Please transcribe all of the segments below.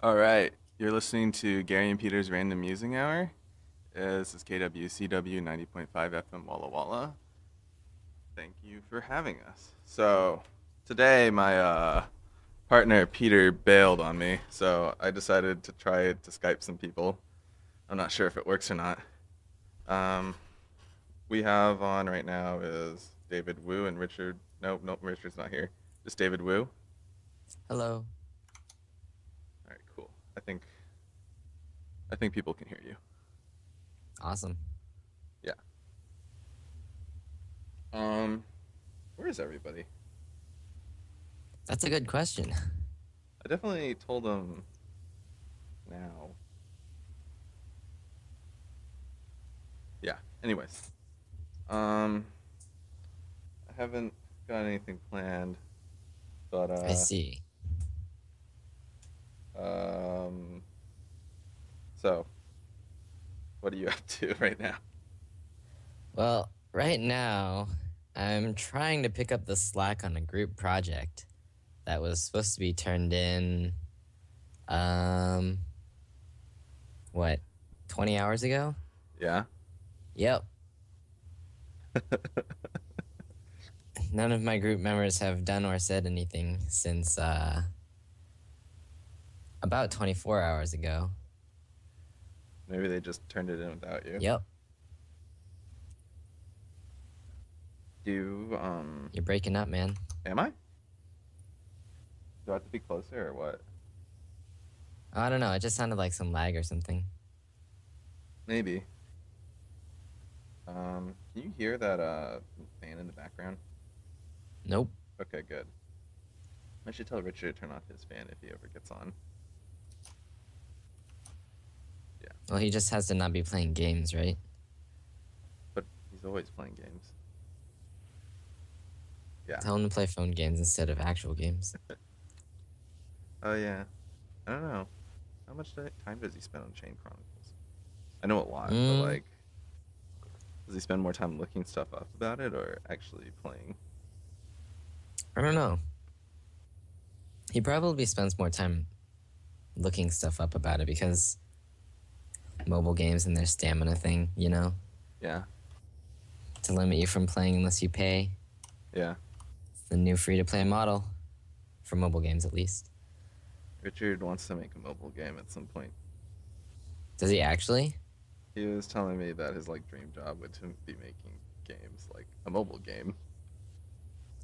All right, you're listening to Gary and Peter's Random Musing Hour. This is KWCW 90.5 FM Walla Walla. Thank you for having us. So, today my partner Peter bailed on me, so I decided to try to Skype some people. I'm not sure if it works or not. Um, we have on right now is David Wu and Richard. Nope, Richard's not here. Just David Wu. All Hello. right, cool. I think people can hear you. Awesome. Yeah. Um, where is everybody? That's a good question. I definitely told them now. Yeah. Anyways, um, I haven't got anything planned, but I see. um, so what are you up to right now? Well, right now, I'm trying to pick up the slack on a group project that was supposed to be turned in, um, what, 20 hours ago? Yeah. Yep. None of my group members have done or said anything since, about 24 hours ago. Maybe they just turned it in without you. Yep. Do you, You're breaking up, man. am I? Do I have to be closer or what? I don't know. It just sounded like some lag or something. Maybe. Can you hear that fan in the background? Nope. Okay, good. I should tell Richard to turn off his fan if he ever gets on. Yeah, Well, he just has to not be playing games, right? but he's always playing games. Yeah. Tell him to play phone games instead of actual games. Oh yeah. I don't know. How much time does he spend on Chain Chronicles? I know a lot, but Mm, like, does he spend more time looking stuff up about it or actually playing? I don't know. He probably spends more time looking stuff up about it because mobile games and their stamina thing, Yeah. to limit you from playing unless you pay. Yeah. It's the new free to play model for mobile games, at least. Richard wants to make a mobile game at some point. Does he actually? He was telling me that his like dream job would to be making games, like a mobile game.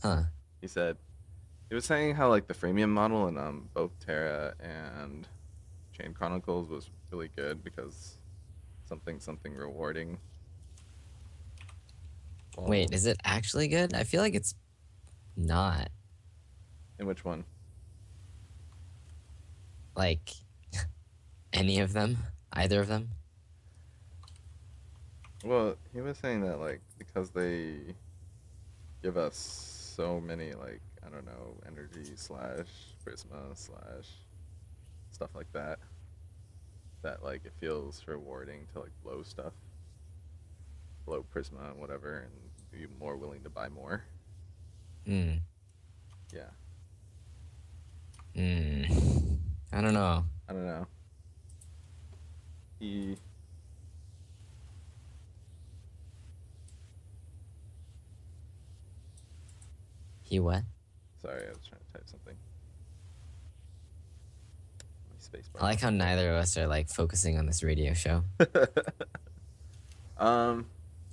Huh. He said he was saying how like the freemium model in both Terra and Chain Chronicles was really good because something rewarding. Wait, Well, is it actually good? I feel like it's not. in which one? Like, any of them? Either of them? Well, he was saying that like because they give us so many like I don't know energy slash prisma slash stuff like that that like it feels rewarding to like blow stuff, blow prisma and whatever, and be more willing to buy more. Hmm. Yeah, Hmm. I don't know. I don't know. He He what? sorry, I was trying to type something. My space bar I like how neither of us are like focusing on this radio show. went.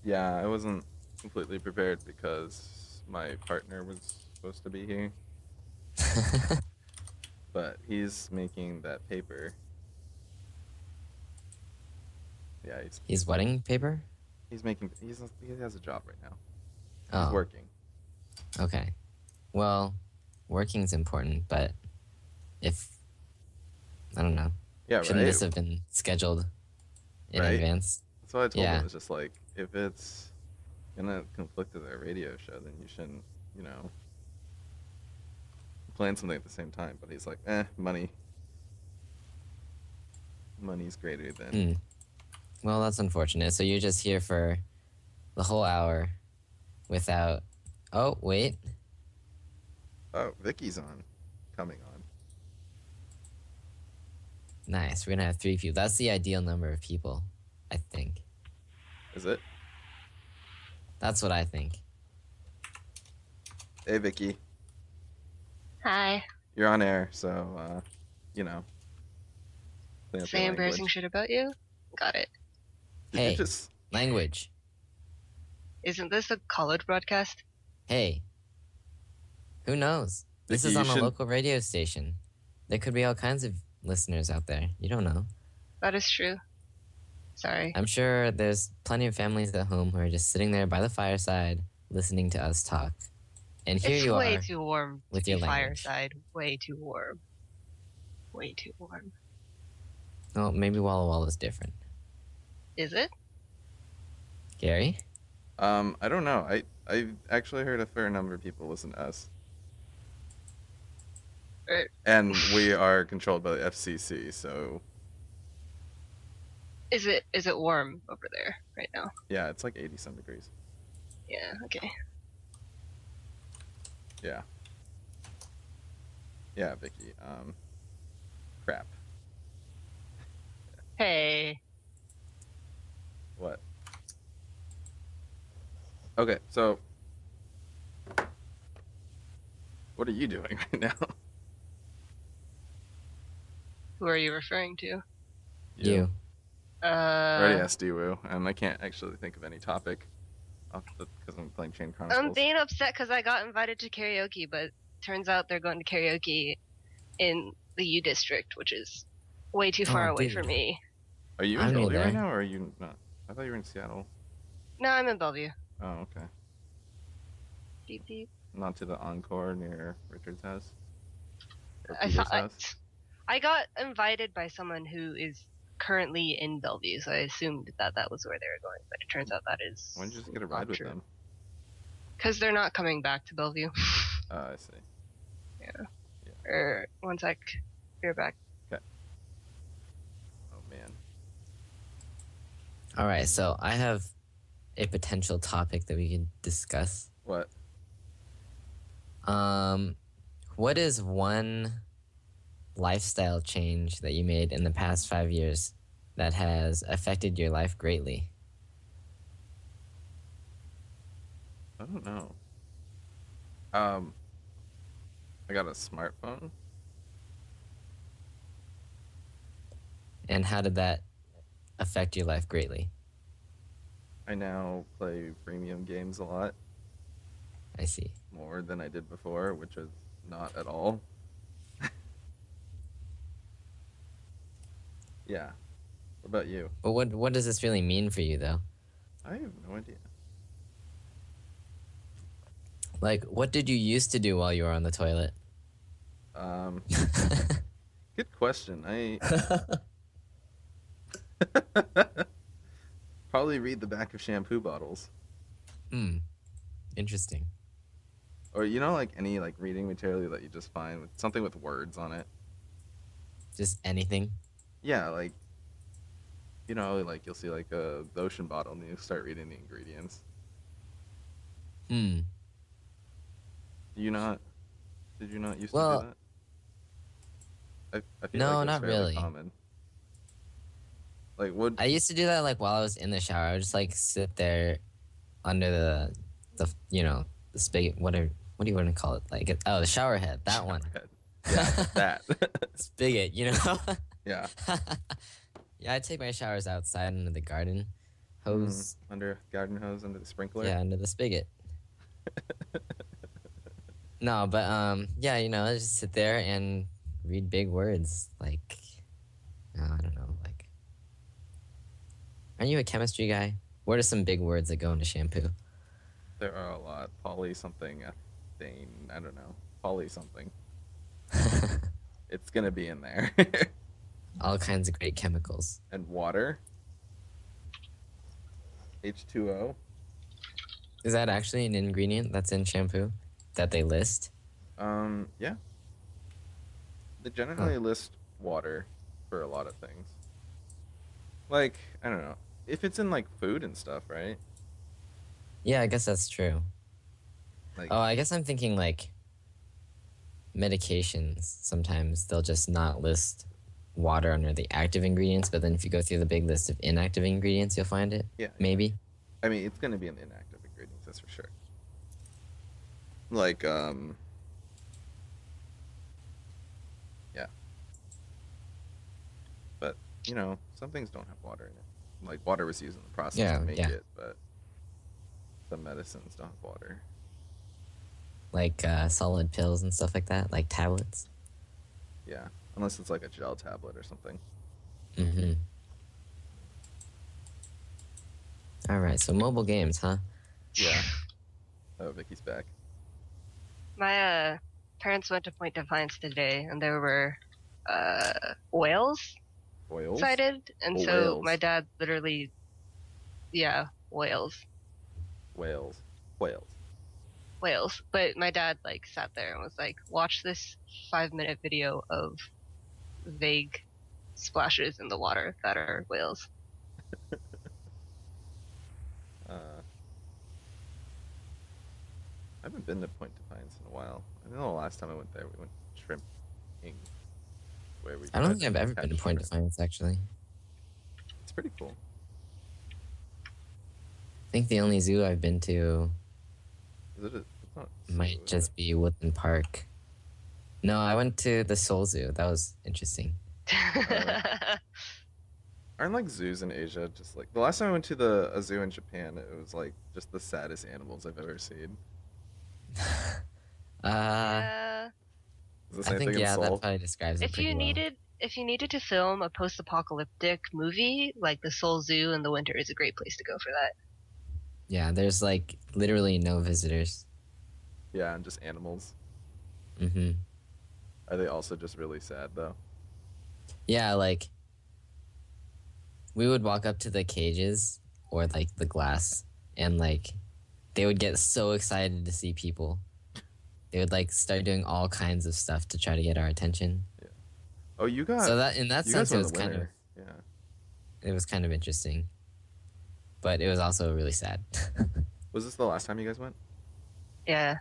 Yeah, I wasn't completely prepared because my partner was supposed to be here, but he's making that paper. Yeah, He's wedding paper? he has a job right now. He's Oh, working. okay. Well, working's important, but if I don't know, Yeah, shouldn't right, this have been scheduled in right. advance? That's what I told him. Yeah. It's just like if it's gonna conflict with our radio show, then you shouldn't, you know, plan something at the same time. But he's like, money, money's greater than. Hmm. Well, that's unfortunate. So you're just here for the whole hour without. Oh, wait. Oh, Vicky's on, coming on. Nice. We're gonna have 3 people. That's the ideal number of people, I think. Is it? That's what I think. Hey, Vicky. Hi. You're on air, so, you know, clean up your Say embarrassing language. shit about you? Got it. Did Hey. you just... Language. Isn't this a college broadcast? Hey. Who knows? This Vicky, is you on a should- local radio station. There could be all kinds of listeners out there. You don't know. That is true. Sorry. I'm sure there's plenty of families at home who are just sitting there by the fireside listening to us talk. And here It's you way are. too warm with to your be language. fireside. Way too warm. Way too warm. Oh, maybe Walla Walla is different. Is it? Gary? I don't know. I've actually heard a fair number of people listen to us. And we are controlled by the FCC, so Is it warm over there right now? yeah, it's like 80 some degrees. Yeah, okay. Yeah. Yeah, Vicky. Crap. Hey. What? Okay, so what are you doing right now? Who are you referring to? You. I already asked Diwu, and I can't actually think of any topic because I'm playing Chain Chronicles. I'm being upset because I got invited to karaoke, but turns out they're going to karaoke in the U District, which is way too far away dude. for me. Are you I'm in near Bellevue right there. now, or are you not? I thought you were in Seattle. No, I'm in Bellevue. Oh, okay. Beep, beep. Not to the Encore near Richard's house? Or I Peter's thought house? I got invited by someone who is currently in Bellevue, so I assumed that was where they were going, but it turns out that is Why don't you just get a ride with them? because they're not coming back to Bellevue. Oh, I see. Or one sec, you're back. Oh, man. All right, so I have a potential topic that we can discuss. What? What is one lifestyle change that you made in the past 5 years that has affected your life greatly? I don't know. I got a smartphone. And how did that affect your life greatly? I now play premium games a lot I see. more than I did before, which is not at all. Yeah. What about you? But what does this really mean for you, though? I have no idea. Like, what did you used to do while you were on the toilet? Good question. I probably read the back of shampoo bottles, Interesting. or like any like reading material that you just find with something with words on it. Just anything? Yeah, like like you'll see like a lotion bottle and you start reading the ingredients. Do you not? Did you not used to Well, do that? I feel no, like it's not fairly really. common. Like what? I used to do that like while I was in the shower. I would just like sit there under the the spigot. What do you want to call it? Like the shower head. That one. Yeah, that. Spigot. Yeah. Yeah, I take my showers outside under the garden hose. Under garden hose, under the sprinkler. Yeah, under the spigot. No, but yeah, I just sit there and read big words like, I don't know, like. Aren't you a chemistry guy? What are some big words that go into shampoo? There are a lot. Poly something, ethane. I don't know. Poly something. It's gonna be in there. All kinds of great chemicals. And water. H2O. Is that actually an ingredient that's in shampoo that they list? Yeah. They generally list water for a lot of things. Like, I don't know. If it's in like food and stuff, right? Yeah, I guess that's true. Like, Oh, I guess I'm thinking like medications. Sometimes they'll just not list water under the active ingredients, but then if you go through the big list of inactive ingredients, you'll find it. Yeah. Maybe. I mean, it's gonna be an inactive ingredients, that's for sure. Like, yeah. But some things don't have water in it. Like water was used in the process Yeah, to make yeah. it, but some medicines don't have water. Like solid pills and stuff like that, like tablets. Yeah, unless it's like a gel tablet or something. Mm-hmm. All right, so mobile games, huh? Yeah. Oh, Vicky's back. My parents went to Point Defiance today, and there were whales Oils. sighted, and Oh, so whales. my dad literally, yeah, whales. Whales. But my dad like sat there and was like, watch this 5-minute video of vague splashes in the water that are whales. I haven't been to Point Defiance in a while. I know the last time I went there, we went shrimping. Where we I don't tried think I've ever been to catch Point shrimp. Defiance, actually. It's pretty cool. I think the only zoo I've been to Is it? It's not. a zoo, might is just it? be Woodland Park. No, I went to the Seoul Zoo. That was interesting. Aren't like zoos in Asia just like the last time I went to a zoo in Japan? It was like just the saddest animals I've ever seen. Yeah. Is the same I think thing in that Seoul? probably describes it If pretty you well. needed to film a post-apocalyptic movie, like the Seoul Zoo in the winter is a great place to go for that. Yeah, there's like literally no visitors. Yeah, and just animals. Mm-hmm. Are they also just really sad though? Yeah, like we would walk up to the cages or like the glass, and like they would get so excited to see people. They would like start doing all kinds of stuff to try to get our attention. Oh, you got. So that in that you sense, guys it went in was the kind of winter. Yeah. interesting, but it was also really sad. Was this the last time you guys went? Yeah.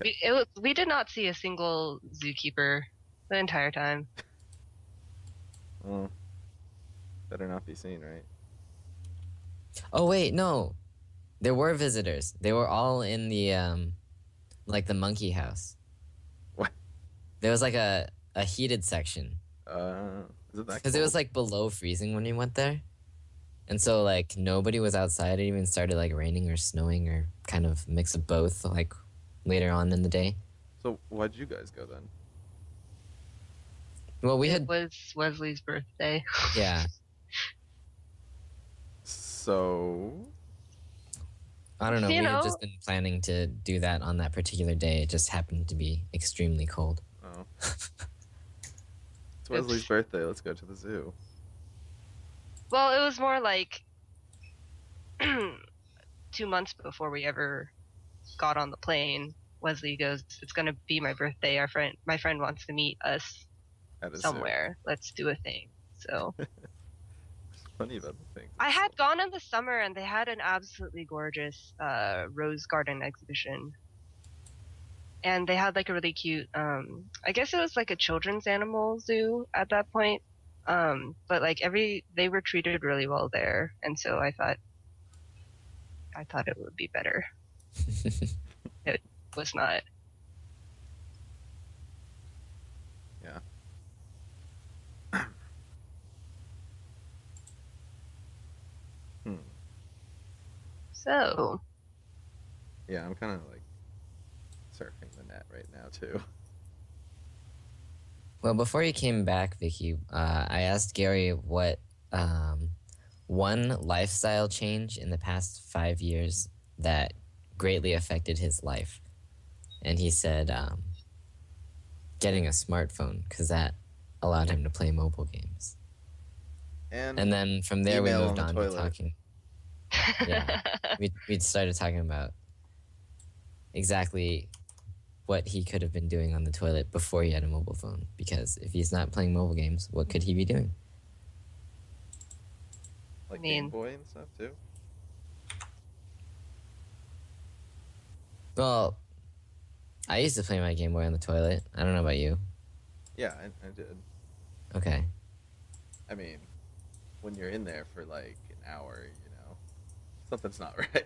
Okay. We did not see a single zookeeper the entire time. Well, better not be seen, right? Oh wait, no, there were visitors. They were all in the like the monkey house. What? There was like a heated section Is it that? because it was like below freezing when we went there, and so like nobody was outside. It even started like raining or snowing or kind of mix of both. Like later on in the day. So why'd you guys go then? Well, we It had was Wesley's birthday. yeah. So I don't know. You We had know- just been planning to do that on that particular day. It just happened to be extremely cold. oh, it's Wesley's birthday. Let's go to the zoo. Well, it was more like 2 months before we ever got on the plane. Wesley goes, "It's gonna be my birthday. My friend wants to meet us At a somewhere. Let's do a thing." So Zoo. It's funny about the things. I had gone in the summer, and they had an absolutely gorgeous rose garden exhibition, and they had like a really cute. I guess it was like a children's animal zoo at that point. But like they were treated really well there, and so I thought it would be better. It was not. Yeah. So Yeah, I'm kind of like surfing the net right now too. Well, before you came back, Vicky, I asked Gary what one lifestyle change in the past 5 years that greatly affected his life, and he said getting a smartphone because that allowed him to play mobile games. And then from there we Email moved on on the to toilet. talking. Yeah. We started talking about exactly what he could have been doing on the toilet before he had a mobile phone. Because if he's not playing mobile games, what could he be doing? Like I mean- Game Boy and stuff too. Well, I used to play my Game Boy on the toilet. I don't know about you. Yeah, I did. Okay. I mean, when you're in there for like an hour, something's not right.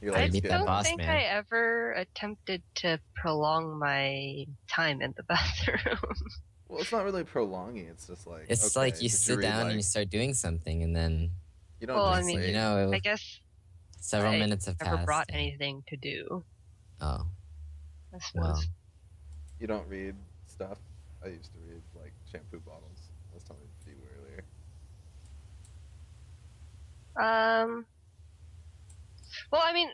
Your I Gotta legs beat that get don't boss, think man. I ever attempted to prolong my time in the bathroom. well. It's not really prolonging. It's just like, It's like okay, you did you sit read down and you like start doing something, and then you don't Well, I just next thing mean, you wait. know, I guess several I minutes have never brought passed. And, anything to do, oh, I well. suppose. You don't read stuff. I used to read like shampoo bottles. I was telling you earlier. Um, well, I mean,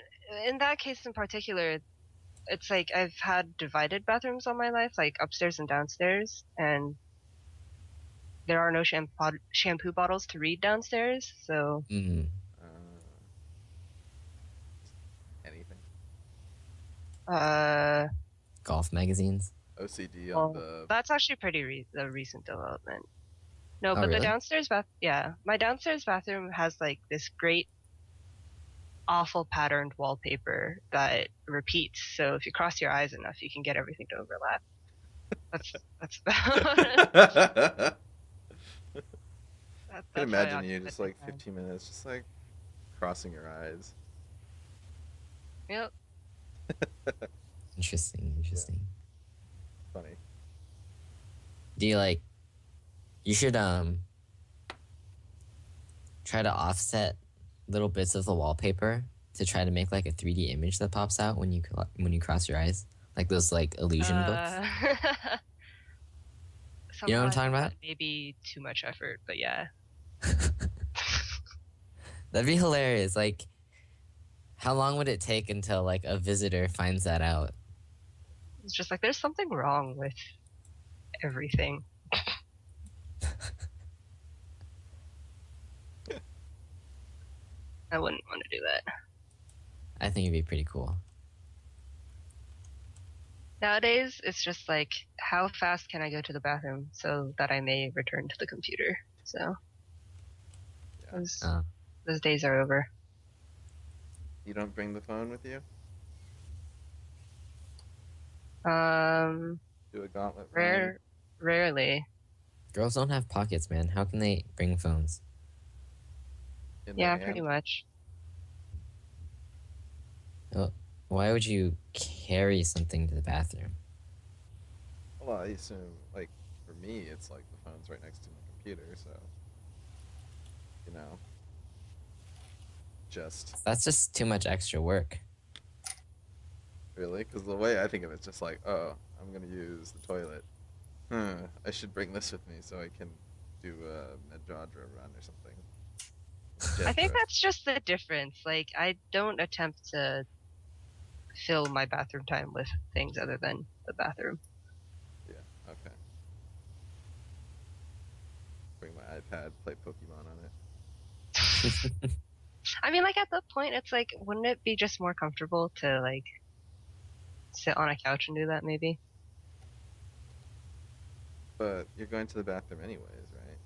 in that case in particular, it's like I've had divided bathrooms all my life, like upstairs and downstairs, and there are no shampoo bottles to read downstairs, so Mm, Uh, anything. uh, golf magazines. OCD on well, the. that's actually a recent development. No, Oh, but the really? downstairs yeah, my downstairs bathroom has like this great awful patterned wallpaper that repeats. So if you cross your eyes enough, you can get everything to overlap. That's about I can that's why I imagine you occupied just my like time. 15 minutes, just like crossing your eyes. Yep. Interesting, interesting. Funny. Do you like? You should try to offset little bits of the wallpaper to try to make like a 3D image that pops out when you cross your eyes, like those like illusion books. You know Somehow what I'm I talking think about? that may be too much effort, but yeah. That'd be hilarious. Like, how long would it take until like a visitor finds that out? It's just like there's something wrong with everything. I wouldn't want to do that. I think it'd be pretty cool. Nowadays, it's just like, how fast can I go to the bathroom so that I may return to the computer? So, Yeah. those days are over. You don't bring the phone with you? Do a gauntlet run? Rarely. Girls don't have pockets, man. How can they bring phones? In Yeah, their pretty hand? much. Why would you carry something to the bathroom? Well, I assume, like, for me, it's like the phone's right next to my computer, so, you know, just That's just too much extra work. really, because the way I think of it's just like, oh, I'm gonna use the toilet. I should bring this with me so I can do a Medjadra run or something. I think Jedra. that's just the difference. Like, I don't attempt to fill my bathroom time with things other than the bathroom. Yeah. Okay. Bring my iPad, play Pokemon on it. I mean, like, at that point, it's like, wouldn't it be just more comfortable to, like, sit on a couch and do that, maybe? But you're going to the bathroom anyways, right?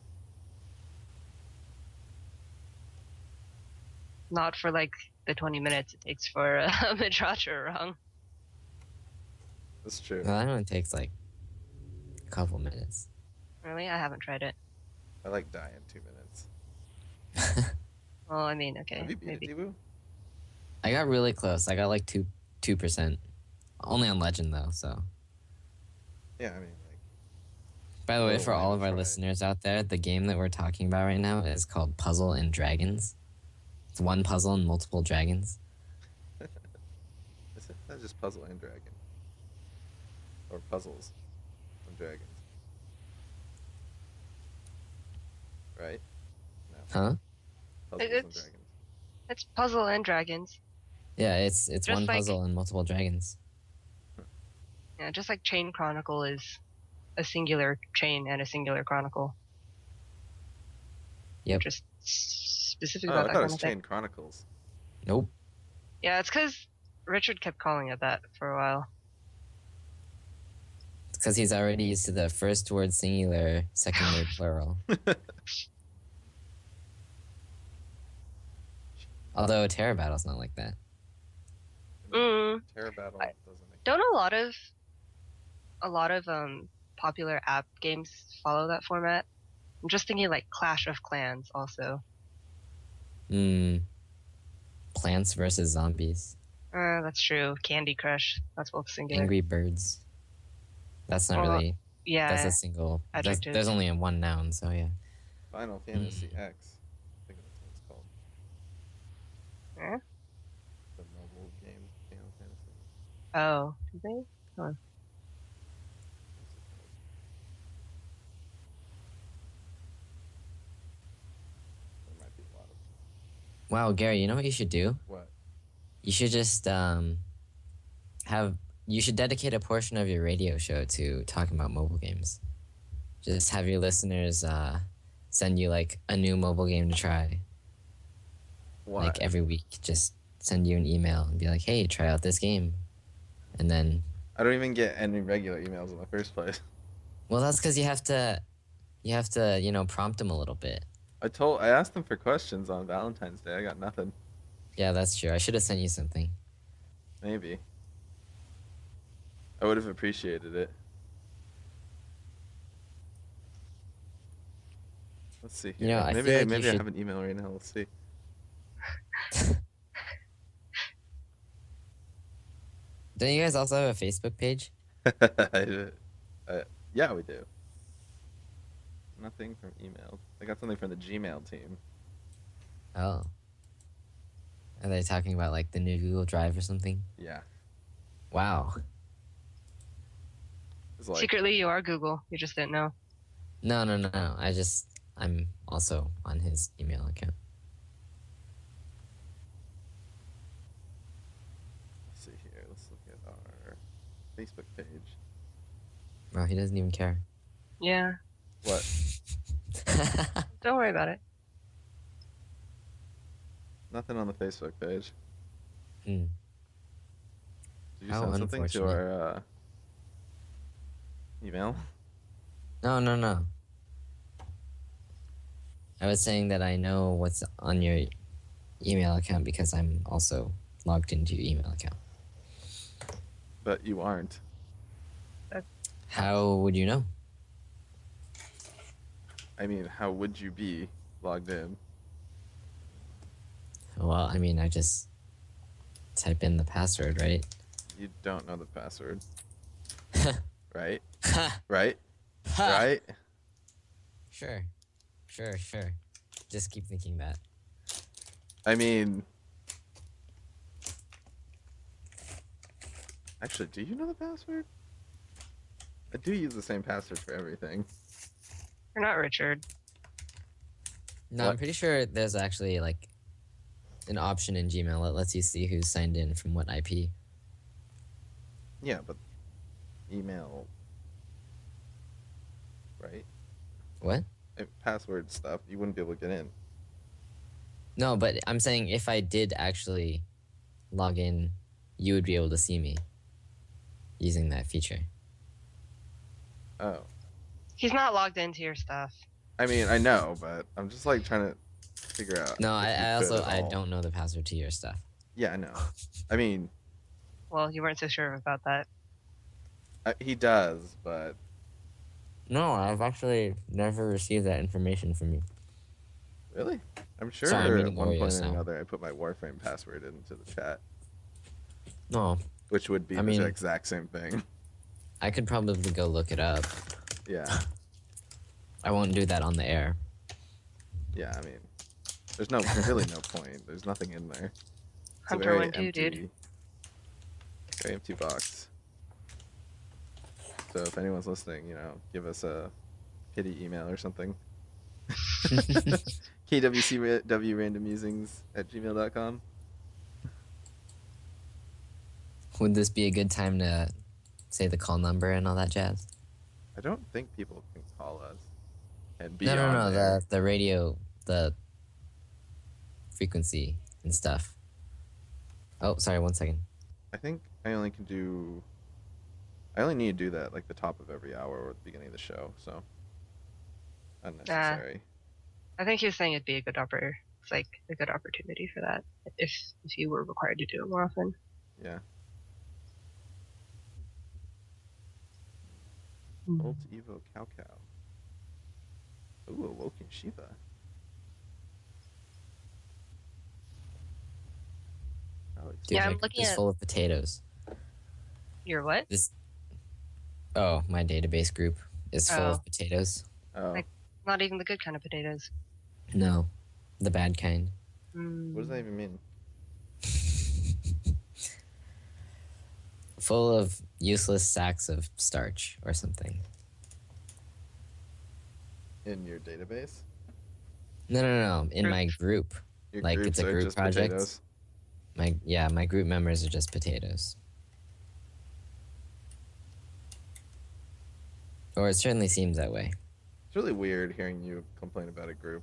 Not for, like, the 20 minutes it takes for a Midrasha rung. That's true. Well, that only takes like a couple minutes. Really? I haven't tried it. I like die in 2 minutes. Well, I mean, okay, Have you beat maybe. it, Debu? I got really close. I got like 2%. Only on Legend though. So, Yeah, I mean, like, by the way, Oh, for I all will of our try it. listeners out there, the game that we're talking about right now is called Puzzle and Dragons. It's one puzzle and multiple dragons. that's just Puzzle and Dragon. Or Puzzles and Dragons. Right? No. Huh? Puzzles and It's- Dragons. It's Puzzle and Dragons. Yeah, it's Just one like- puzzle and multiple dragons. Yeah, just like Chain Chronicle is a singular chain and a singular chronicle. Yep. Just specific Oh, about I that thought it kind was of thing. Chain Chronicles. Nope. Yeah, it's because Richard kept calling it that for a while. It's because he's already used to the first word singular, second word plural. Although Terra Battle's not like that. Mm. Terra Battle I- doesn't make Don't a lot of popular app games follow that format. I'm just thinking like Clash of Clans also. Plants vs Zombies. That's true. Candy Crush. That's both singular. Angry Birds. That's not Well, really. That's Yeah. a single. Adjective. There's only one noun, so yeah. Final Fantasy X. I think that's what it's called. Eh? The mobile game Final Fantasy. Oh, did they? Huh. What's it called? There might be a lot of. Wow, Gary, you know what you should do? What? You should just you should dedicate a portion of your radio show to talking about mobile games. Just have your listeners send you like a new mobile game to try. What? Like every week, just send you an email and be like, "Hey, try out this game," and then. I don't even get any regular emails in the first place. Well, that's because you have to, prompt them a little bit. I asked them for questions on Valentine's Day. I got nothing. Yeah, that's true. I should have sent you something. Maybe. I would have appreciated it. Let's see here. You know, I maybe feel like you maybe I should- have an email right now. Let's see. Don't you guys also have a Facebook page? Yeah, we do. Nothing from email. I got something from the Gmail team. Oh. Are they talking about like the new Google Drive or something? Yeah. Wow. It's like, Secretly, you are Google. You just didn't know. No. I'm also on his email account. let's see here. Let's look at our Facebook page. Well, he doesn't even care. Yeah. What? Don't worry about it. Nothing on the Facebook page. Hmm. Did you How send something to unfortunate. our email? No. I was saying that I know what's on your email account because I'm also logged into your email account. But you aren't. How would you know? I mean, how would you be logged in? Well, I mean, I just type in the password, right? You don't know the password. Right? Right? Right? Sure. Just keep thinking that. I mean, actually, do you know the password? I do use the same password for everything. You're not Richard. No, What? I'm pretty sure there's actually like an option in Gmail that lets you see who's signed in from what IP. Yeah, but email, right? What? Password stuff, you wouldn't be able to get in. No, but I'm saying if I did actually log in, you would be able to see me using that feature. Oh. He's not logged into your stuff. I mean, I know, but I'm just like trying to figure out. No, if you I could also at I all. don't know the password to your stuff. Yeah, I know. I mean, Well, you weren't so sure about that. he does, but No, I've actually never received that information from you. really? I'm sure Sorry, I'm at eating one point Oreos or now. another I put my Warframe password into the chat, No, which would be I mean- the exact same thing. I could probably go look it up. Yeah. I won't do that on the air. Yeah, I mean, there's really no point. There's nothing in there. It's a Hunter very 1-2, dude. empty, very empty box. So if anyone's listening, give us a pity email or something. kwcwrandommusings@gmail.com. Would this be a good time to say the call number and all that jazz? I don't think people can call us and be No, on there. the radio, the frequency and stuff. Oh, sorry, 1 second. I think I only need to do that like the top of every hour or at the beginning of the show, so unnecessary. I think he was saying it'd be a good It's like a good opportunity for that if you were required to do it more often. Yeah. Volt Evo Cow Cow. Ooh, Awoken Shiva. Alex. Dude, Yeah, my I'm group looking is at full of potatoes. your what? This Oh, my database group is full Oh, of potatoes. Oh, like not even the good kind of potatoes. No, the bad kind. what does that even mean? Full of useless sacks of starch or something. In your database? No. In my group. Your Like, groups it's a are group just project. potatoes? My group members are just potatoes. Or it certainly seems that way. It's really weird hearing you complain about a group.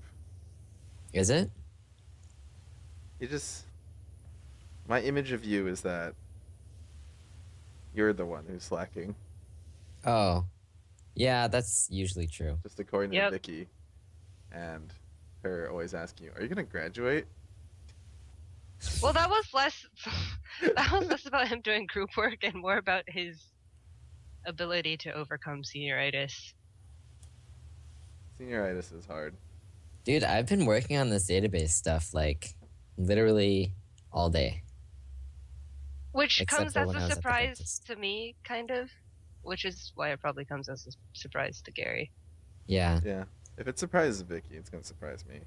Is it? You just... My image of you is that you're the one who's slacking, Oh. Yeah, that's usually true. just according to Yep. Vicky. And her always asking you, are you going to graduate? Well, that was less. That was less about him doing group work and more about his ability to overcome senioritis. Senioritis is hard. Dude, I've been working on this database stuff, like, literally all day. Which Except comes for as when I a was at the surprise dentist. to me, kind of. Which is why it probably comes as a surprise to Gary. Yeah. Yeah. If it surprises Vicky, it's going to surprise me.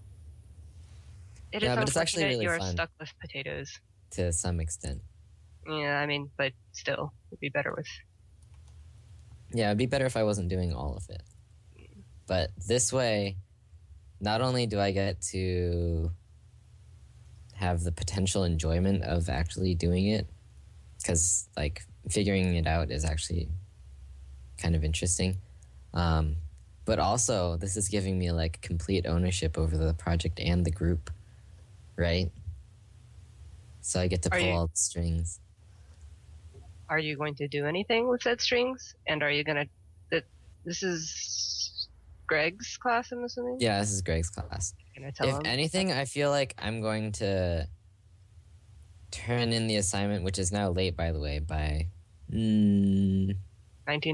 It Yeah, is but it's actually unfortunate really you're fun. stuck with potatoes. To some extent. Yeah, I mean, but still, it'd be better with. Yeah, it'd be better if I wasn't doing all of it. But this way, not only do I get to have the potential enjoyment of actually doing it, because, like, figuring it out is actually kind of interesting. But also, this is giving me, like, complete ownership over the project and the group, right? So I get to Are pull you- all the strings. Are you going to do anything with said strings? And are you gonna? This is Greg's class, I'm assuming. Yeah, this is Greg's class. Gonna tell If him. anything, I feel like I'm going to turn in the assignment, which is now late, by the way, by 19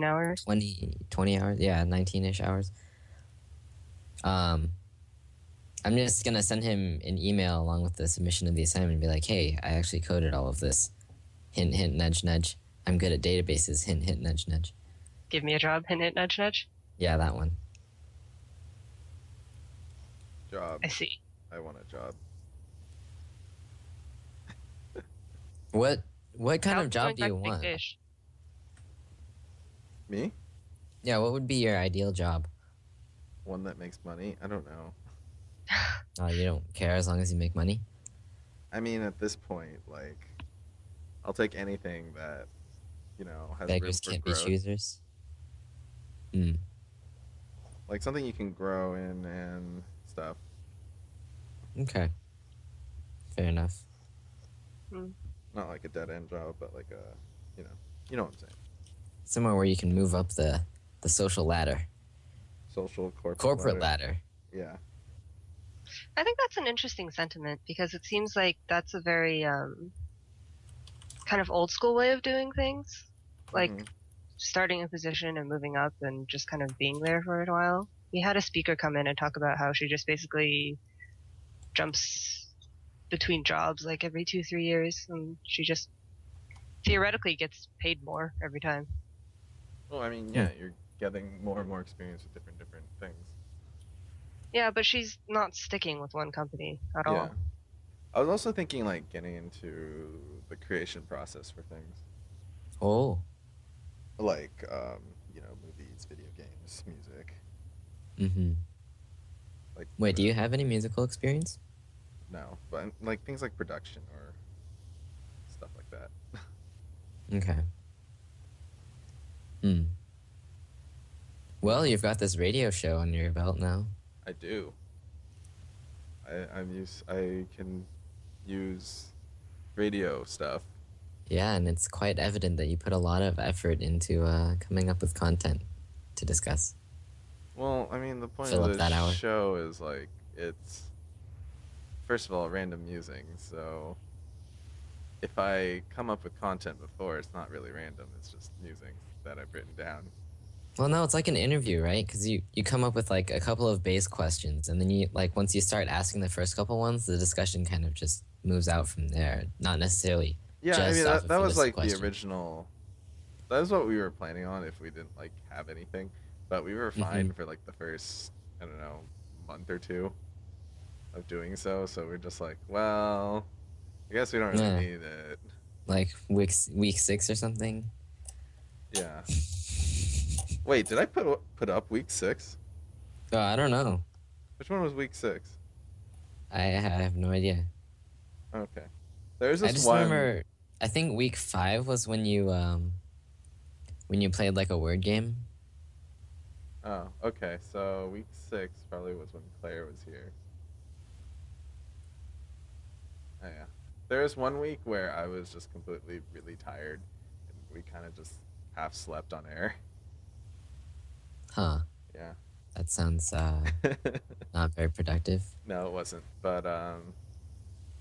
hours. 20 hours. Yeah, 19-ish hours. I'm just going to send him an email along with the submission of the assignment and be like, hey, I actually coded all of this. Hint, hint, nudge, nudge. I'm good at databases. Hint, hint, nudge, nudge. Give me a job. Hint, hint, nudge, nudge. Yeah, that one. Job. I see. I want a job. What kind How's of it job going do you back to Big want? Fish? Me? Yeah, what would be your ideal job? One that makes money? I don't know. You don't care as long as you make money? I mean, at this point, like, I'll take anything that, has Beggars room can't for be growth. choosers. Hmm. Like something you can grow in and stuff. Okay. Fair enough. Not like a dead end job, but like a, you know what I'm saying. Somewhere where you can move up the social ladder. Social Corporate ladder. Yeah. I think that's an interesting sentiment because it seems like that's a very kind of old school way of doing things. Like Mhm. starting a position and moving up and just kind of being there for a while. We had a speaker come in and talk about how she just basically jumps between jobs like every 2-3 years, and she just theoretically gets paid more every time. Well, I mean, yeah, you're getting more and more experience with different things. Yeah, but she's not sticking with one company at Yeah. all. I was also thinking like getting into the creation process for things. Oh. Like movies, video games, music. Mm-hmm. Like Wait, do you have any musical experience? No, but like things like production or stuff like that. Okay. Hmm. Well, you've got this radio show under your belt now. I do. I can use radio stuff. Yeah, and it's quite evident that you put a lot of effort into coming up with content to discuss. Well, I mean, the point Fill of up that hour. the show is like it's first of all random musing. So if I come up with content before, it's not really random. It's just musing that I've written down. Well, no, it's like an interview, right? Because you come up with like a couple of base questions, and then you like once you start asking the first couple ones, the discussion kind of just moves out from there. Not necessarily Yeah, I mean just off of that a was list of like the questions. original. That was what we were planning on if we didn't like have anything, but we were Hmm. fine for like the first, I don't know, month or two of doing so. So we're just like, well, I guess we don't really Yeah, need it. like week 6 or something. Yeah. Wait, did I put up week 6? Oh, I don't know. Which one was week 6? I have no idea. Okay. There's I this just one remember. I think week 5 was when you played like a word game. oh, okay. So week 6 probably was when Claire was here. Oh yeah. There was one week where I was just completely really tired and we kind of just half slept on air. Huh. Yeah. That sounds not very productive. No, it wasn't. But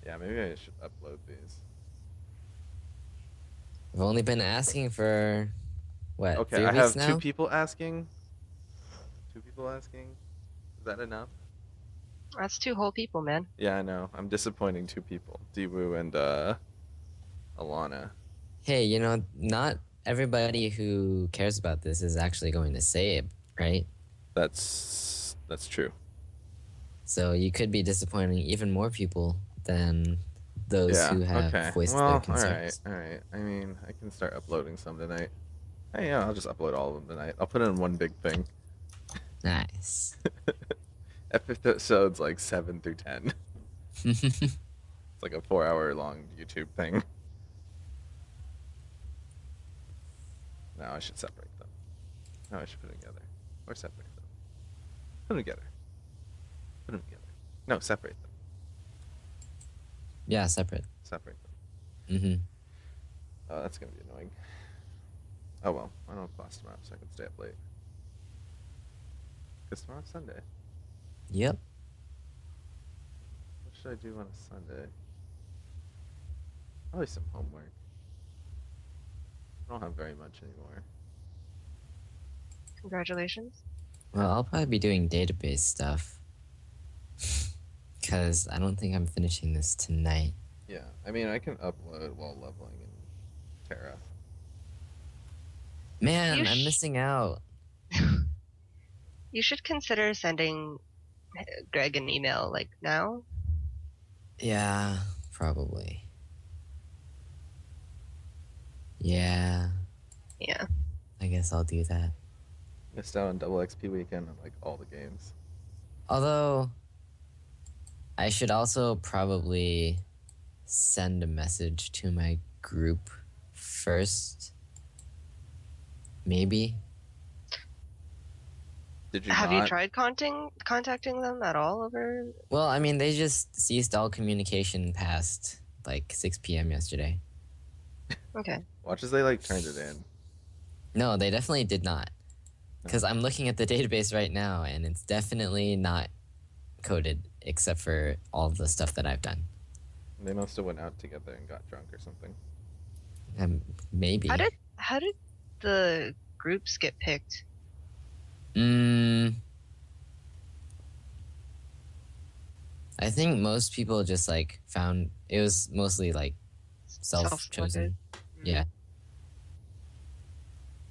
yeah, maybe I should upload these. I've only been asking for what, Okay, 3 I weeks have two now? people asking. Two people asking. Is that enough? That's two whole people, man. Yeah, I know. I'm disappointing two people. Dewu and Alana. Hey, not everybody who cares about this is actually going to say it, right? That's true. So you could be disappointing even more people than those Yeah. who have Okay. voiced their Well, all right. concerns. All right. I mean, I can start uploading some tonight. Hey, yeah, I'll just upload all of them tonight. I'll put it in one big thing. Nice. Episodes like 7 through 10. It's like a 4 hour long YouTube thing. Now I should separate them. No, I should put them together. Or separate them. Put them together. Put them together. No, separate them. Yeah, separate. Separate them. Hmm. Oh, that's gonna be annoying. Oh well, I don't have class tomorrow, so I can stay up late. Because tomorrow's Sunday. Yep. What should I do on a Sunday? Probably some homework. I don't have very much anymore. Congratulations. Well, I'll probably be doing database stuff because I don't think I'm finishing this tonight. Yeah, I mean, I can upload while leveling in Terra. Man, You I'm sh- missing out. you should consider sending Greg an email like now. Yeah, probably. Yeah, Yeah. I guess I'll do that. Missed out on double XP weekend on like all the games. Although, I should also probably send a message to my group first. Maybe. Did you Have you not? tried contacting them at all over? Well, I mean, they just ceased all communication past like 6 p.m. yesterday. Okay. Watch as they like turned it in. No, they definitely did not. Because I'm looking at the database right now, and it's definitely not coded except for all the stuff that I've done. They must have went out together and got drunk or something. Maybe. How did the groups get picked? Mm, I think most people just like found it was mostly like self-chosen. Yeah.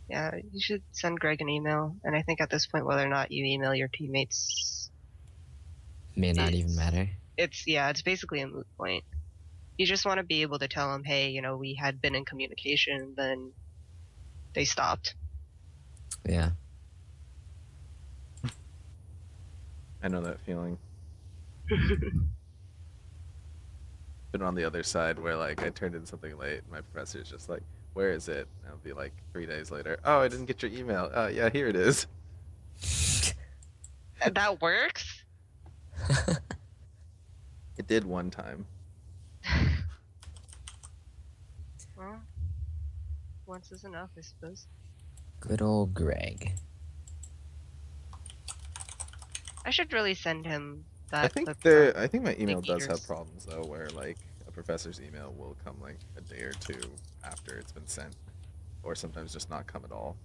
Yeah, you should send Greg an email, and I think at this point, whether or not you email your teammates, May not even matter. it's basically a moot point. You just want to be able to tell them, hey, we had been in communication, then they stopped. Yeah. I know that feeling. Been on the other side where like I turned in something late and my professor's just like, where is it? And I'll be like 3 days later, oh, I didn't get your email. Yeah, here it is. That works? It did one time. Well, once is enough, I suppose. Good old Greg. I should really send him that. I think clip I think my email does have meters. problems though, where like a professor's email will come like a day or two after it's been sent, or sometimes just not come at all.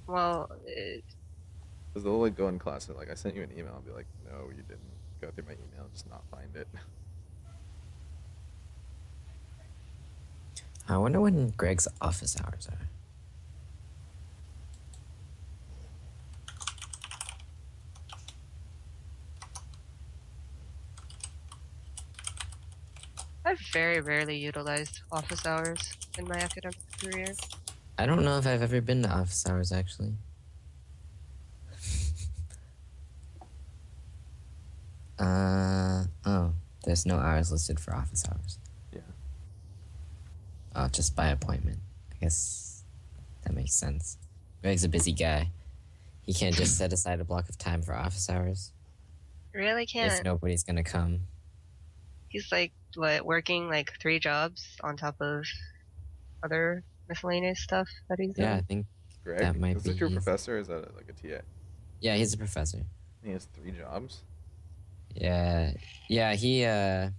Well, Because they'll like go in class and like I sent you an email and be like, no, you didn't go through my email, just not find it. I wonder when Greg's office hours are. I've very rarely utilized office hours in my academic career. I don't know if I've ever been to office hours, actually. Oh, there's no hours listed for office hours. Yeah. Oh, just by appointment. I guess that makes sense. Greg's a busy guy. He can't just set aside a block of time for office hours Really if can't. nobody's gonna come. He's like working like 3 jobs on top of other miscellaneous stuff that he's Yeah, I doing. think Greg, that might is be this your his- professor or is that like a TA? Yeah, he's a professor. He has 3 jobs? Yeah, he He's a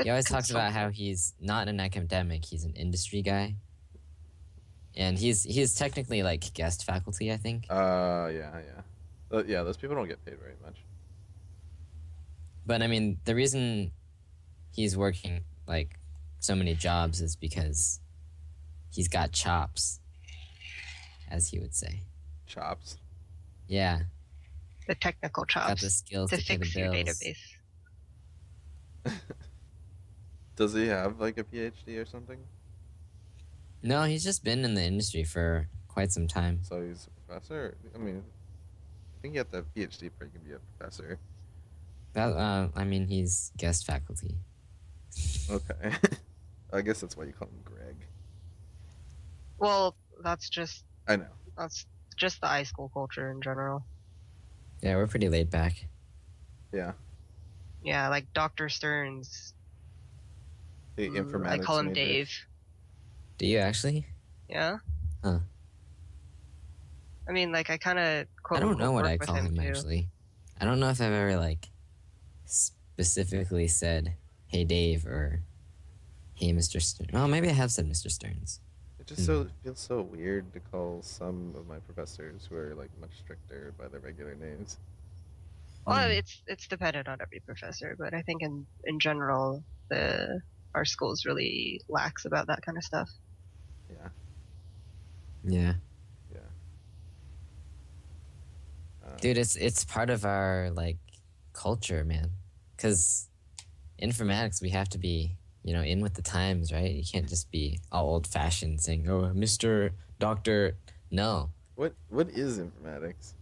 He always talks about how consultant. he's not an academic, he's an industry guy. And he's technically like guest faculty, I think. Yeah. Yeah, those people don't get paid very much. But I mean, the reason he's working like so many jobs is because he's got chops, as he would say. Chops. Yeah, The technical got chops the skills to to pay the fix your bills. database. Does he have like a PhD or something? No, he's just been in the industry for quite some time. So he's a professor? I mean, I think you have to have a PhD before you can be a professor. I mean, he's guest faculty. Okay. I guess that's why you call him Greg. Well, that's just I know. the high school culture in general. Yeah, we're pretty laid back. Yeah. Yeah, like Dr. Stearns. The informatics I call him major. Dave. Do you actually? Yeah. Huh. I mean, like I kind of. I don't know what I work with call him too. actually. I don't know if I've ever like specifically said, "Hey Dave" or "Hey Mr. Stearns." Oh, maybe I have said Mr. Stearns. It just so feels so weird to call some of my professors who are like much stricter by their regular names. Well, it's dependent on every professor, but I think in general, our school's really lax about that kind of stuff. Yeah. Yeah, Yeah. dude, it's part of our like culture, man. Because informatics, we have to be in with the times, right? You can't just be all old fashioned saying, "Oh, Mr. Doctor." No. What is informatics?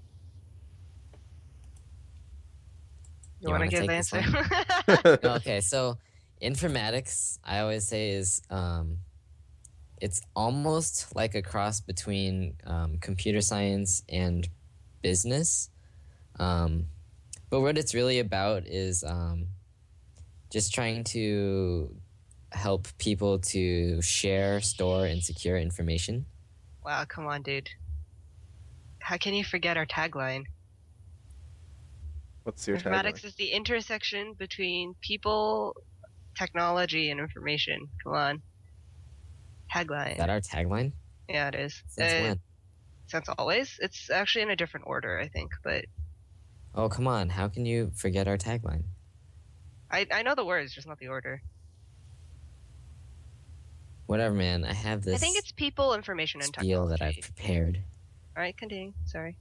You want to give the take this answer? Okay, so informatics, I always say is it's almost like a cross between computer science and business. But what it's really about is just trying to help people to share, store, and secure information. Wow, come on, dude. How can you forget our tagline? What's your Informatics tagline? is the intersection between people, technology, and information. Come on. Tagline. Is that our tagline? Yeah, it is. Since when? Since always. It's actually in a different order, I think, but Oh, come on. How can you forget our tagline? I know the words, just not the order. Whatever, man. I have this I think it's people, information, and spiel technology. that I've prepared. All right, continue. Sorry.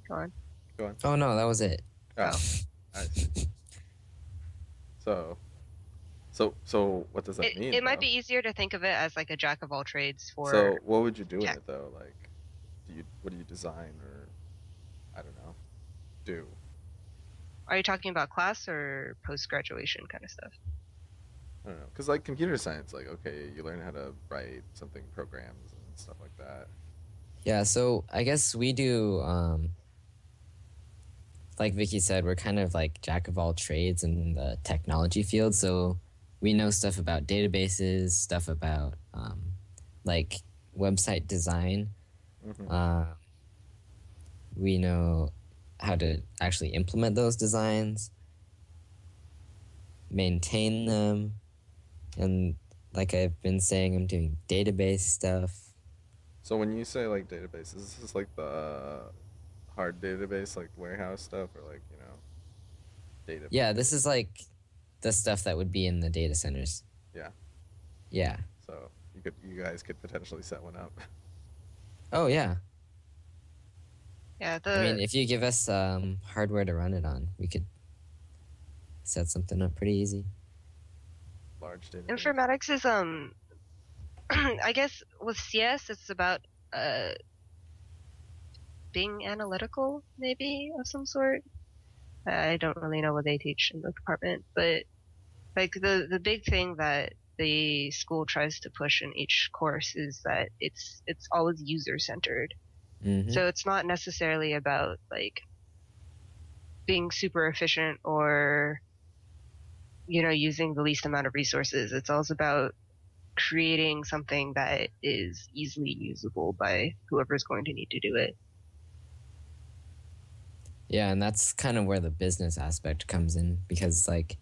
Go on. Go on. Oh, no, that was it. Oh, I see. So what does that mean? It might though? be easier to think of it as like a jack of all trades for. So what would you do in Yeah. it though? Like, what do you design or I don't know, do? Are you talking about class or post graduation kind of stuff? I don't know, because like computer science, like okay, you learn how to write something, programs and stuff like that. Yeah, so I guess we do, like Vicky said, we're kind of like jack of all trades in the technology field. So we know stuff about databases, stuff about like website design. Mm-hmm. We know how to actually implement those designs, maintain them, and like I've been saying, I'm doing database stuff. So when you say like databases, is this like the hard database, like warehouse stuff, or like data? Yeah, this is like the stuff that would be in the data centers. Yeah. Yeah. So you guys could potentially set one up. Oh yeah. Yeah, I mean, if you give us hardware to run it on, we could set something up pretty easy. Large database. informatics is I guess with CS it's about being analytical, maybe, of some sort. I don't really know what they teach in the department, but like the big thing that the school tries to push in each course is that it's always user centered. Mm-hmm. So it's not necessarily about like being super efficient or using the least amount of resources. It's also about creating something that is easily usable by whoever's going to need to do it. Yeah, and that's kind of where the business aspect comes in, because like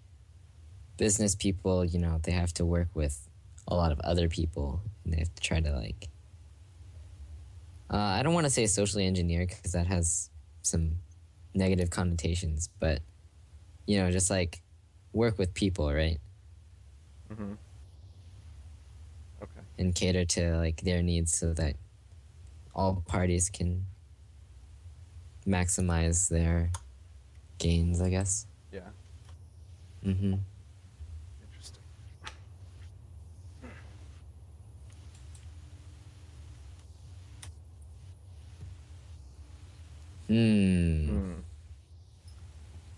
business people, they have to work with a lot of other people, and they have to try to like I don't want to say socially engineer because that has some negative connotations, but just like work with people, right? Mm-hmm. Okay. And cater to like their needs so that all parties can maximize their gains, I guess. Yeah. Mm-hmm. Interesting.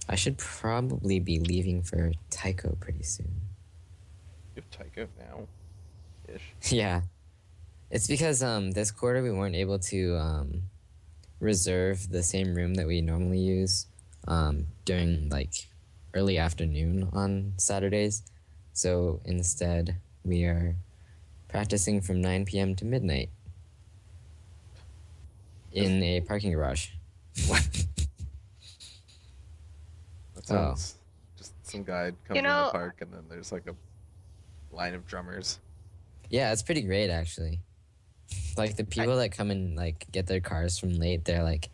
I should probably be leaving for Tycho pretty soon. You have Tycho now? Ish. Yeah. It's because this quarter we weren't able to reserve the same room that we normally use during like early afternoon on Saturdays. So instead we are practicing from 9 p.m. to midnight in a parking garage. That sounds just some guy comes in the park and then there's like a line of drummers. Yeah, it's pretty great actually. Like the people that come and like get their cars from late, they're like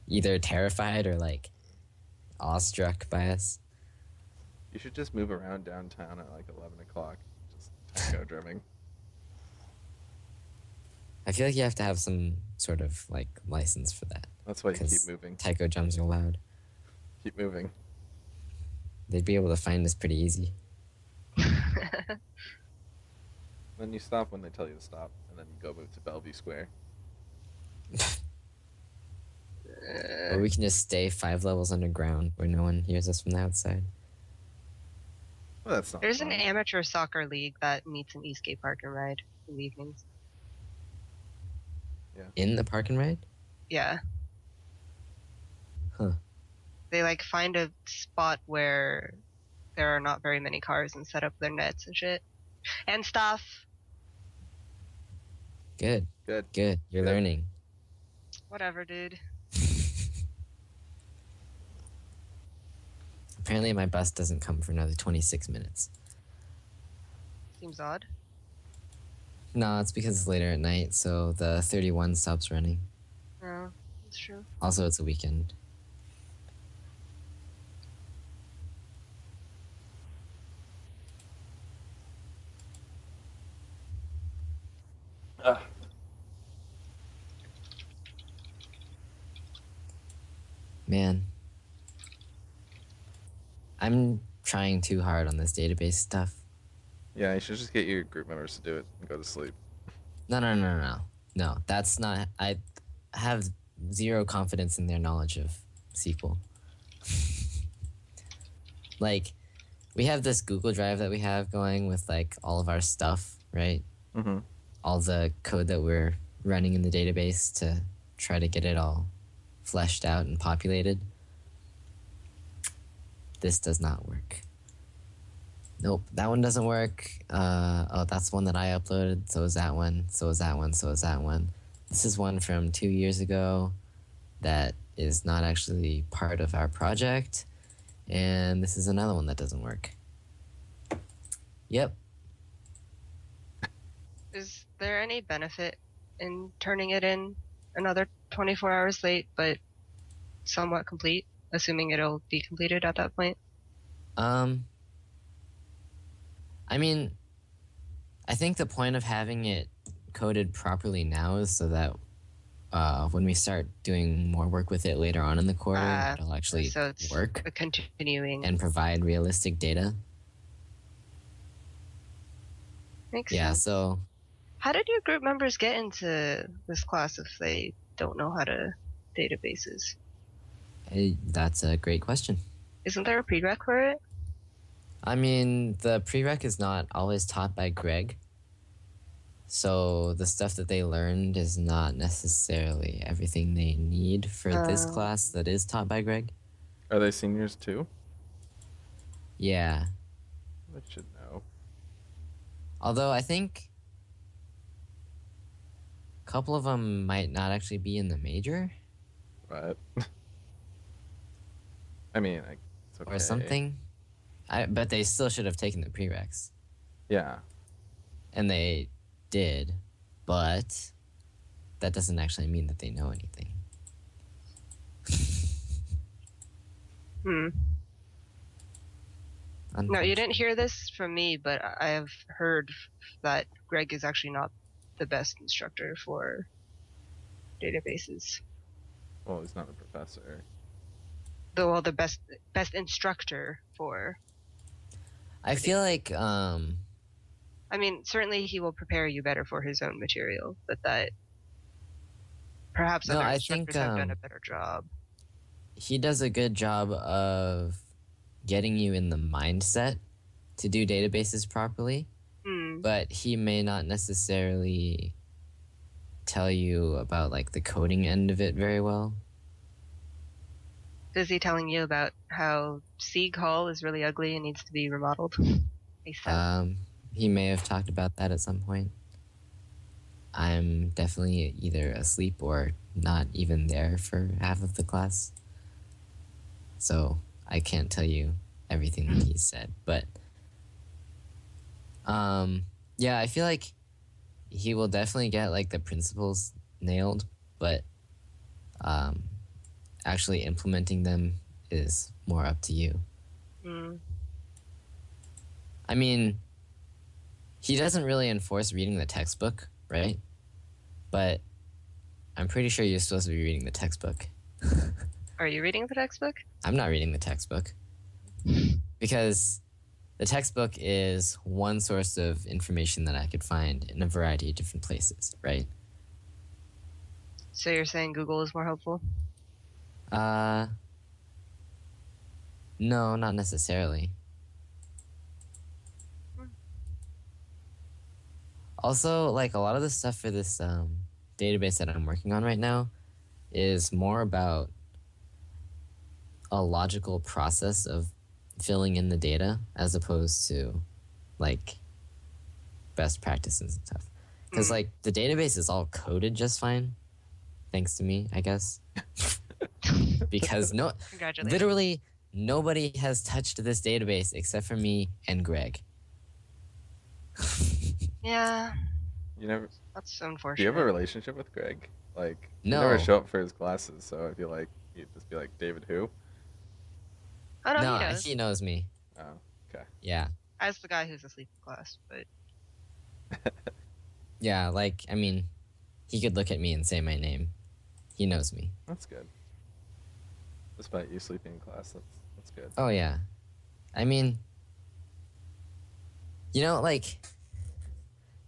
either terrified or like awestruck by us. You should just move around downtown at like 11 o'clock. Just go drumming. I feel like you have to have some sort of like license for that. That's why you keep moving. Tycho drums are loud. Keep moving. They'd be able to find us pretty easy. Then you stop when they tell you to stop, and then you go move to Bellevue Square. Or we can just stay 5 levels underground where no one hears us from the outside. Well, that's not There's fun. an amateur soccer league that meets in Eastgate Park and Ride in the evenings. Yeah. In the park and ride? Yeah. Huh. They like find a spot where there are not very many cars and set up their nets and shit. And stuff. Good. You're learning. Whatever, dude. Apparently my bus doesn't come for another 26 minutes. Seems odd. No, it's because it's later at night, so the 31 stops running. No, that's true. Also, it's a weekend. Man. I'm trying too hard on this database stuff. Yeah, you should just get your group members to do it and go to sleep. No, that's not... I have zero confidence in their knowledge of SQL. Like, we have this Google Drive that we have going with, like, all of our stuff, right? Mm-hmm. All the code that we're running in the database to try to get it all fleshed out and populated. This does not work. Nope, that one doesn't work. Oh, that's one that I uploaded. So is that one. So is that one. So is that one. This is one from 2 years ago that is not actually part of our project. And this is another one that doesn't work. Yep. Is there any benefit and turning it in another 24 hours late, but somewhat complete, assuming it'll be completed at that point? I mean, I think the point of having it coded properly now is so that when we start doing more work with it later on in the quarter, it'll actually So it's work a continuing. and provide realistic data. Makes Yeah, sense. so How did your group members get into this class if they don't know how to databases? that's a great question. Isn't there a prereq for it? I mean, the prereq is not always taught by Greg. So the stuff that they learned is not necessarily everything they need for this class that is taught by Greg. Are they seniors too? Yeah. I should know. Although I think a couple of them might not actually be in the major. But I mean, it's okay. Or something. But they still should have taken the prereqs. Yeah. And they did, but that doesn't actually mean that they know anything. No, you didn't hear this from me, but I have heard that Greg is actually not the best instructor for databases. Well, he's not a professor. Well, the best instructor for. I feel like I mean, certainly he will prepare you better for his own material, but that perhaps other instructors have done a better job. He does a good job of getting you in the mindset to do databases properly, but he may not necessarily tell you about like the coding end of it very well. Is he telling you about how Sieg Hall is really ugly and needs to be remodeled? He may have talked about that at some point. I'm definitely either asleep or not even there for half of the class. So I can't tell you everything that he said. But yeah, I feel like he will definitely get like the principles nailed, but actually implementing them is more up to you. I mean, he doesn't really enforce reading the textbook, right? But I'm pretty sure you're supposed to be reading the textbook. Are you reading the textbook? I'm not reading the textbook. Because the textbook is one source of information that I could find in a variety of different places, right? So you're saying Google is more helpful? No, not necessarily. Also, like a lot of the stuff for this database that I'm working on right now is more about a logical process of filling in the data as opposed to like best practices and stuff. Because like the database is all coded just fine, thanks to me, I guess. Because literally nobody has touched this database except for me and Greg. Yeah. That's unfortunate. Do you have a relationship with Greg? Like, no. You never show up for his classes, so I feel like you'd just be like, David who? Oh, no, he knows me. Oh, okay. Yeah. As the guy who's asleep in class, but... Yeah, like, I mean, he could look at me and say my name. He knows me. That's good. Despite you sleeping in class, that's good. Oh, yeah. I mean, you know, like,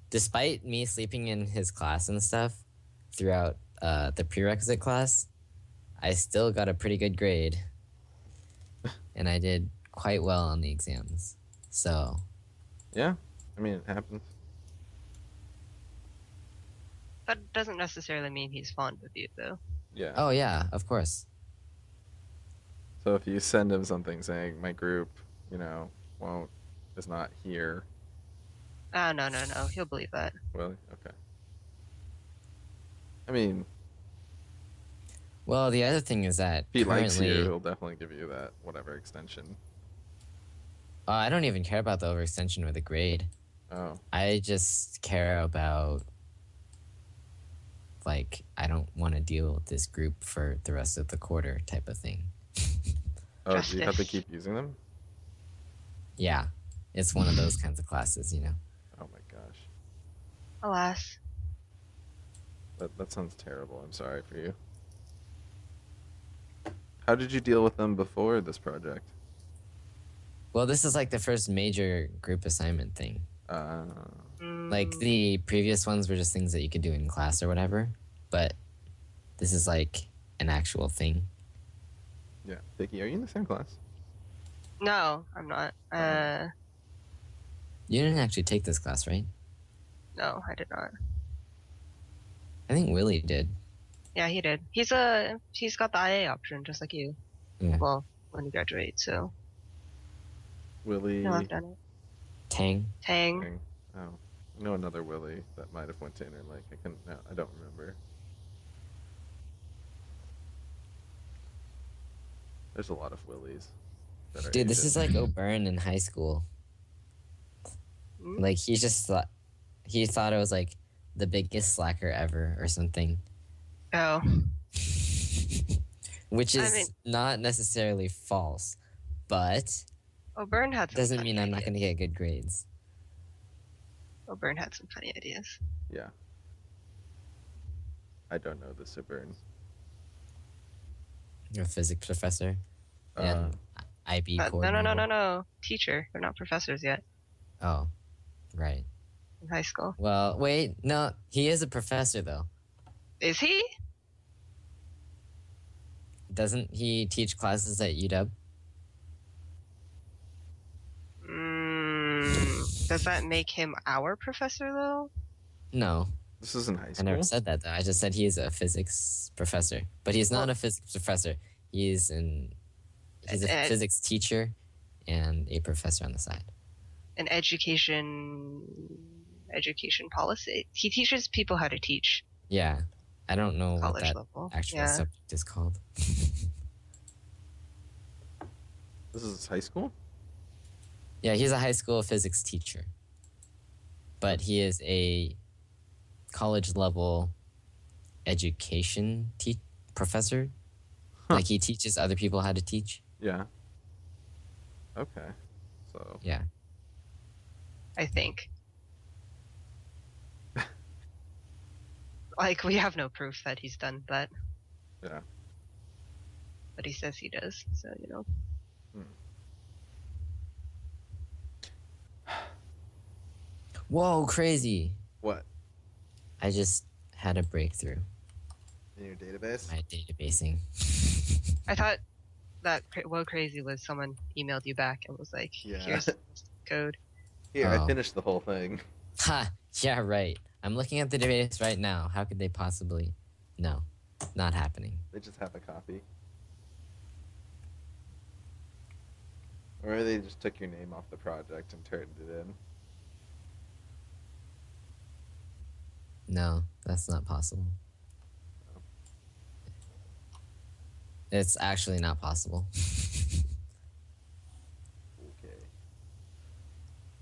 despite me sleeping in his class and stuff throughout the prerequisite class, I still got a pretty good grade. And I did quite well on the exams. So. Yeah. I mean, it happens. That doesn't necessarily mean he's fond of you, though. Yeah. Oh, yeah, of course. So if you send him something saying, my group, is not here. No. He'll believe that. Really? Okay. I mean... Well, the other thing is that if he likes you, he'll definitely give you that whatever extension. I don't even care about the overextension or the grade. Oh. I just care about like I don't want to deal with this group for the rest of the quarter type of thing. Oh, do you have to Justice. keep using them? Yeah, it's one of those kinds of classes, you know. Oh my gosh. Alas. That sounds terrible. I'm sorry for you. How did you deal with them before this project? Well, this is like the first major group assignment thing. Uh, Like Mm, the previous ones were just things that you could do in class or whatever, but this is like an actual thing. yeah. Vicky, are you in the same class? no, I'm not. You didn't actually take this class, right? No, I did not. I think Willie did. Yeah, he did. He's got the IA option just like you. Yeah. Well, when you graduate, so Willie. he'll have done it. Tang. Tang. Dang. Oh, I know another Willie that might have went to Interlake. No, I don't remember. There's a lot of Willies. That are Dude, this Asian. is like O'Byrne in high school. Mm, Like he thought it was like the biggest slacker ever or something. Oh, Which I is mean- not necessarily false, but O'Byrne had some doesn't funny mean I'm not ideas. going to get good grades. O'Byrne had some funny ideas. Yeah. I don't know the O'Byrne. You're a physics professor Uh, and IB No, coordinator. no. Teacher. They're not professors yet Oh, right. in high school. Well, wait, no, he is a professor though. Is he? Doesn't he teach classes at UW? Does that make him our professor though? No, this is in high I school. never said that though. I just said he is a physics professor, but he's not Well- a physics professor. He's a And- physics teacher and a professor on the side. An education policy. He teaches people how to teach Yeah, I don't know what college that level. actual Yeah. subject is called. This is high school. Yeah, he's a high school physics teacher, but he is a college level education professor. Huh. Like he teaches other people how to teach. Yeah. Okay. So Yeah. I think. Like, we have no proof that he's done that. Yeah. But he says he does, so, you know. Whoa, crazy! what I just had a breakthrough in your database? in my databasing. I thought that what crazy was someone emailed you back and was like, Yeah. here's the code. Here, Oh. I finished the whole thing. Ha! Yeah, right. I'm looking at the database right now. How could they possibly? No, not happening. They just have a copy. Or they just took your name off the project and turned it in. No, that's not possible. It's actually not possible. Okay.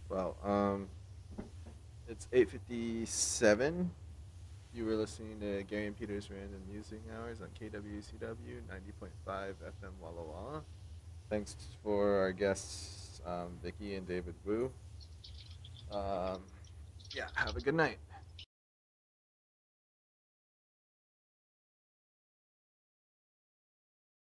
Well, it's 8:57. You were listening to Gary and Peter's Random Musing Hours on KWCW 90.5 FM Walla Walla. Thanks for our guests, Vicky and David Wu. Yeah, have a good night.